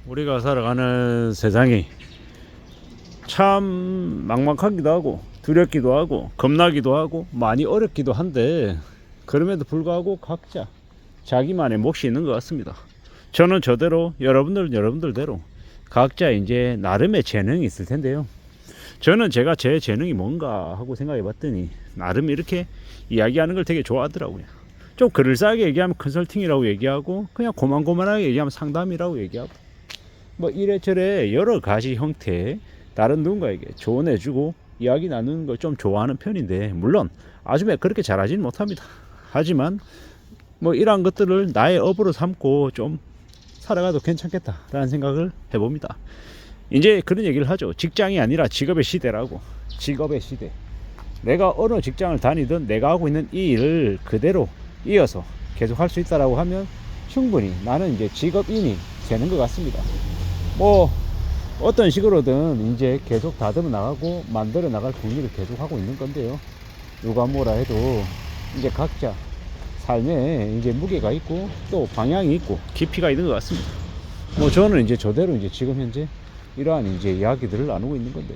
우리가 살아가는 세상이 참 막막하기도 하고 두렵기도 하고 겁나기도 하고 많이 어렵기도 한데, 그럼에도 불구하고 각자 자기만의 몫이 있는 것 같습니다. 저는 저대로, 여러분들은 여러분들대로 각자 이제 나름의 재능이 있을 텐데요. 저는 제가 제 재능이 뭔가 하고 생각해 봤더니 나름 이렇게 이야기하는 걸 되게 좋아하더라고요. 좀 그럴싸하게 얘기하면 컨설팅이라고 얘기하고, 그냥 고만고만하게 얘기하면 상담이라고 얘기하고, 뭐 이래저래 여러 가지 형태의 다른 누군가에게 조언해주고 이야기 나누는 걸 좀 좋아하는 편인데, 물론 아주 그렇게 잘하지는 못합니다. 하지만 뭐 이러한 것들을 나의 업으로 삼고 좀 살아가도 괜찮겠다라는 생각을 해봅니다. 이제 그런 얘기를 하죠. 직장이 아니라 직업의 시대라고. 직업의 시대. 내가 어느 직장을 다니든 내가 하고 있는 이 일을 그대로 이어서 계속 할 수 있다라고 하면 충분히 나는 이제 직업인이 되는 것 같습니다. 뭐 어떤 식으로든 이제 계속 다듬어 나가고 만들어 나갈 국리를 계속 하고 있는 건데요. 누가 뭐라 해도 이제 각자 삶에 이제 무게가 있고 또 방향이 있고 깊이가 있는 것 같습니다. 뭐 저는 이제 저대로 이제 지금 현재 이러한 이제 이야기들을 나누고 있는 건데,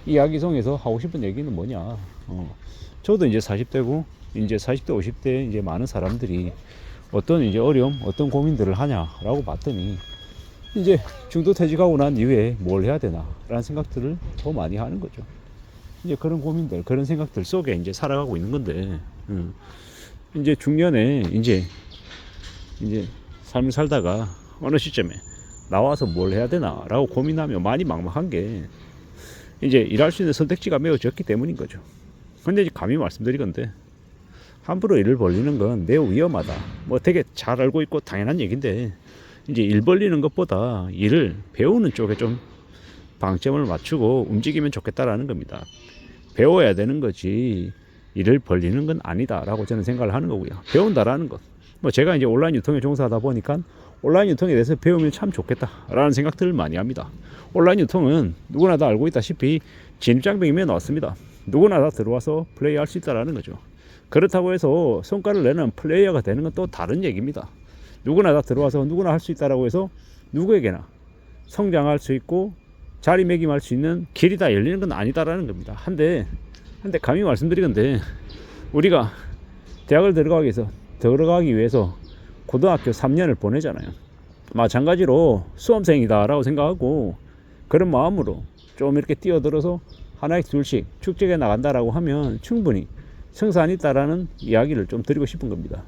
이 이야기 속에서 하고 싶은 얘기는 뭐냐? 저도 이제 40대고 이제 40대 50대 이제 많은 사람들이 어떤 이제 어려움, 어떤 고민들을 하냐라고 봤더니 이제 중도퇴직하고 난 이후에 뭘 해야 되나라는 생각들을 더 많이 하는 거죠. 이제 그런 고민들, 그런 생각들 속에 이제 살아가고 있는 건데, 이제 중년에 이제 삶을 살다가 어느 시점에 나와서 뭘 해야 되나라고 고민하며 많이 막막한 게 이제 일할 수 있는 선택지가 매우 적기 때문인 거죠. 근데 이제 감히 말씀드리건데, 함부로 일을 벌리는 건 매우 위험하다. 뭐 되게 잘 알고 있고 당연한 얘기인데, 이제 일 벌리는 것보다 일을 배우는 쪽에 좀 방점을 맞추고 움직이면 좋겠다라는 겁니다. 배워야 되는 거지 일을 벌리는 건 아니다라고 저는 생각을 하는 거고요. 배운다라는 것, 뭐 제가 이제 온라인 유통에 종사하다 보니까 온라인 유통에 대해서 배우면 참 좋겠다라는 생각들을 많이 합니다. 온라인 유통은 누구나 다 알고 있다시피 진입장벽이면 왔습니다. 누구나 다 들어와서 플레이할 수 있다라는 거죠. 그렇다고 해서 성과를 내는 플레이어가 되는 건 또 다른 얘기입니다. 누구나 다 들어와서 누구나 할 수 있다라고 해서 누구에게나 성장할 수 있고 자리매김할 수 있는 길이 다 열리는 건 아니다라는 겁니다. 한데 감히 말씀드리건데, 우리가 대학을 들어가기 위해서 고등학교 3년을 보내잖아요. 마찬가지로 수험생이다라고 생각하고 그런 마음으로 좀 이렇게 뛰어들어서 하나씩 둘씩 축적해 나간다라고 하면 충분히 성산이 있다라는 이야기를 좀 드리고 싶은 겁니다.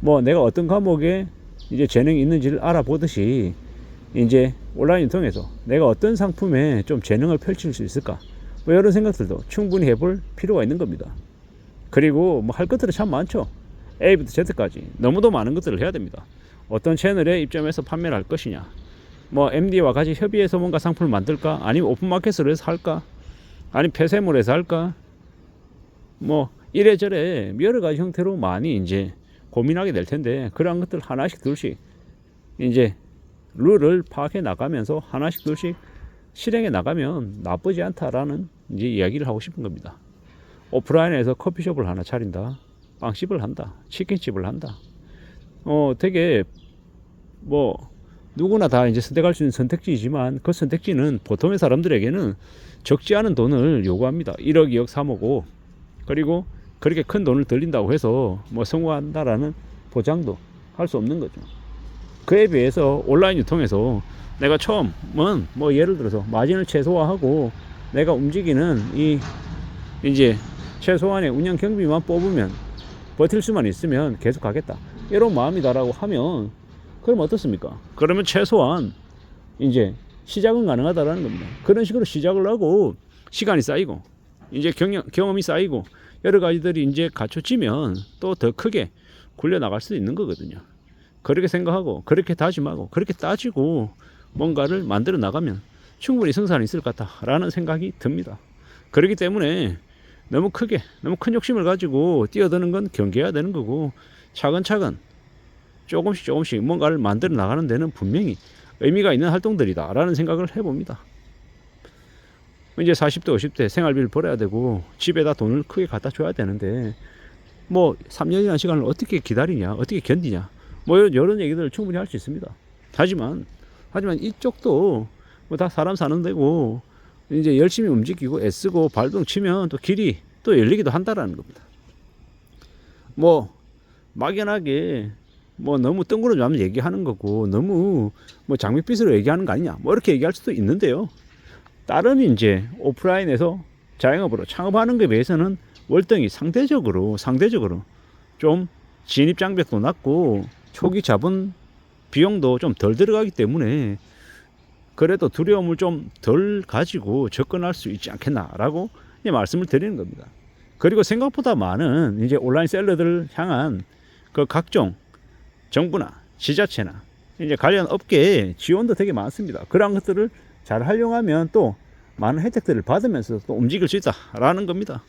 뭐 내가 어떤 과목에 이제 재능이 있는지를 알아보듯이 이제 온라인을 통해서 내가 어떤 상품에 좀 재능을 펼칠 수 있을까, 뭐 이런 생각들도 충분히 해볼 필요가 있는 겁니다. 그리고 뭐 할 것들이 참 많죠. A부터 Z까지 너무도 많은 것들을 해야 됩니다. 어떤 채널에 입점해서 판매를 할 것이냐, 뭐 MD와 같이 협의해서 뭔가 상품을 만들까, 아니면 오픈마켓으로 해서 할까, 아니면 폐쇄물에서 할까, 뭐 이래저래 여러 가지 형태로 많이 이제 고민하게 될 텐데, 그런 것들 하나씩 둘씩 이제 룰을 파악해 나가면서 하나씩 둘씩 실행해 나가면 나쁘지 않다라는 이제 이야기를 하고 싶은 겁니다. 오프라인에서 커피숍을 하나 차린다, 빵집을 한다, 치킨집을 한다, 되게 뭐 누구나 다 이제 선택할 수 있는 선택지이지만, 그 선택지는 보통의 사람들에게는 적지 않은 돈을 요구합니다. 1억, 2억, 3억, 5. 그리고 그렇게 큰 돈을 들린다고 해서 뭐 성공한다라는 보장도 할 수 없는 거죠. 그에 비해서 온라인 유통에서 내가 처음은 뭐 예를 들어서 마진을 최소화하고 내가 움직이는 이제 최소한의 운영 경비만 뽑으면 버틸 수만 있으면 계속 가겠다, 이런 마음이다라고 하면, 그럼 어떻습니까? 그러면 최소한 이제 시작은 가능하다라는 겁니다. 그런 식으로 시작을 하고 시간이 쌓이고 이제 경험이 쌓이고 여러 가지들이 이제 갖춰지면 또 더 크게 굴려 나갈 수 있는 거거든요. 그렇게 생각하고 그렇게 다짐하고 그렇게 따지고 뭔가를 만들어 나가면 충분히 성산이 있을 것 같다라는 생각이 듭니다. 그렇기 때문에 너무 큰 욕심을 가지고 뛰어드는 건 경계해야 되는 거고, 차근차근 조금씩 뭔가를 만들어 나가는 데는 분명히 의미가 있는 활동들이다 라는 생각을 해봅니다. 이제 40대 50대 생활비를 벌어야 되고 집에다 돈을 크게 갖다 줘야 되는데, 뭐 3년이라는 시간을 어떻게 기다리냐, 어떻게 견디냐, 뭐 이런 얘기들을 충분히 할 수 있습니다. 하지만 하지만 이쪽도 뭐 다 사람 사는 데고 이제 열심히 움직이고 애쓰고 발동 치면 또 길이 또 열리기도 한다라는 겁니다. 뭐 막연하게 뭐 너무 뜬구름 얘기하는 거고 너무 뭐 장밋빛으로 얘기하는 거 아니냐 뭐 이렇게 얘기할 수도 있는데요. 다른 이제 오프라인에서 자영업으로 창업하는 것에 비해서는 월등히 상대적으로 좀 진입 장벽도 낮고 초기 자본 비용도 좀 덜 들어가기 때문에 그래도 두려움을 좀 덜 가지고 접근할 수 있지 않겠나라고 말씀을 드리는 겁니다. 그리고 생각보다 많은 이제 온라인 셀러들을 향한 그 각종 정부나 지자체나 이제 관련 업계에 지원도 되게 많습니다. 그런 것들을 잘 활용하면 또 많은 혜택들을 받으면서 또 움직일 수 있다라는 겁니다.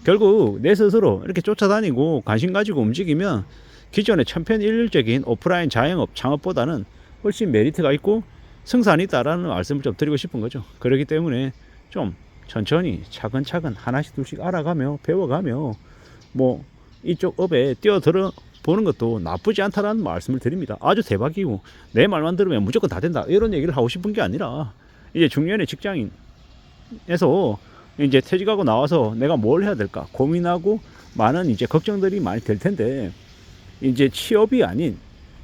결국 내 스스로 이렇게 쫓아다니고 관심 가지고 움직이면 기존의 천편일률적인 오프라인 자영업 창업보다는 훨씬 메리트가 있고 승산이 있다라는 말씀을 좀 드리고 싶은 거죠. 그렇기 때문에 좀 천천히 차근차근 하나씩 둘씩 알아가며 배워가며 뭐 이쪽 업에 뛰어들어 보는 것도 나쁘지 않다라는 말씀을 드립니다. 아주 대박이고 내 말만 들으면 무조건 다 된다 이런 얘기를 하고 싶은 게 아니라 이제 중년의 직장인에서 이제 퇴직하고 나와서 내가 뭘 해야 될까 고민하고 많은 이제 걱정들이 많이 될 텐데 이제 취업이 아닌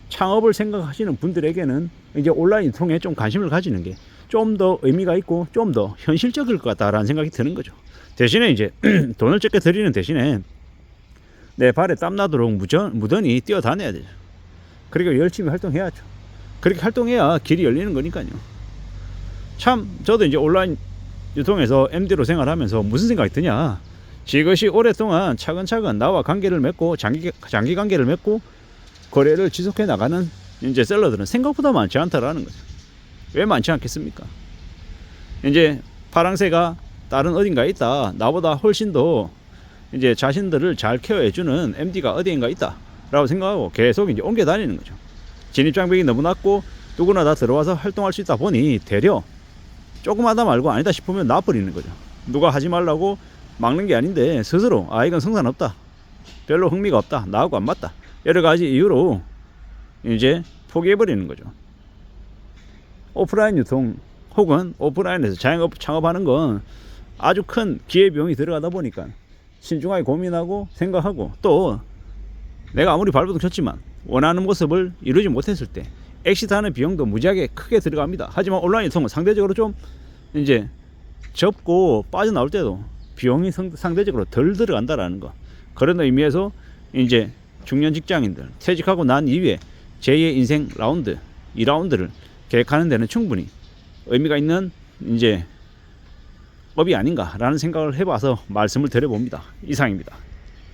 창업을 생각하시는 분들에게는 이제 온라인 통해 좀 관심을 가지는 게 좀 더 의미가 있고 좀 더 현실적일 것 같다라는 생각이 드는 거죠. 대신에 이제 돈을 적게 들이는 대신에 내 발에 땀나도록 무던히 뛰어다녀야 되죠. 그리고 열심히 활동해야죠. 그렇게 활동해야 길이 열리는 거니까요. 참 저도 이제 온라인 유통에서 MD로 생활하면서 무슨 생각이 드냐, 지그시 오랫동안 차근차근 나와 관계를 맺고 장기 관계를 맺고 거래를 지속해 나가는 이제 셀러들은 생각보다 많지 않다라는 거죠. 왜 많지 않겠습니까? 이제 파랑새가 다른 어딘가에 있다, 나보다 훨씬 더 이제 자신들을 잘 케어해주는 MD가 어디인가 있다라고 생각하고 계속 이제 옮겨 다니는 거죠. 진입 장벽이 너무 낮고 누구나 다 들어와서 활동할 수 있다 보니 되려 조금 하다 말고 아니다 싶으면 놔버리는 거죠. 누가 하지 말라고 막는 게 아닌데 스스로 이건 성산 없다, 별로 흥미가 없다, 나하고 안 맞다, 여러 가지 이유로 이제 포기해버리는 거죠. 오프라인 유통 혹은 오프라인에서 자영업 창업하는 건 아주 큰 기회비용이 들어가다 보니까 신중하게 고민하고 생각하고 또 내가 아무리 발버둥 쳤지만 원하는 모습을 이루지 못했을 때 엑시트하는 비용도 무지하게 크게 들어갑니다. 하지만 온라인 유통은 상대적으로 좀 이제 접고 빠져나올 때도 비용이 상대적으로 덜 들어간다라는 거. 그런 의미에서 이제 중년 직장인들 퇴직하고 난 이후에 제2의 인생 라운드 2라운드를 계획하는 데는 충분히 의미가 있는 이제 업이 아닌가라는 생각을 해봐서 말씀을 드려봅니다. 이상입니다.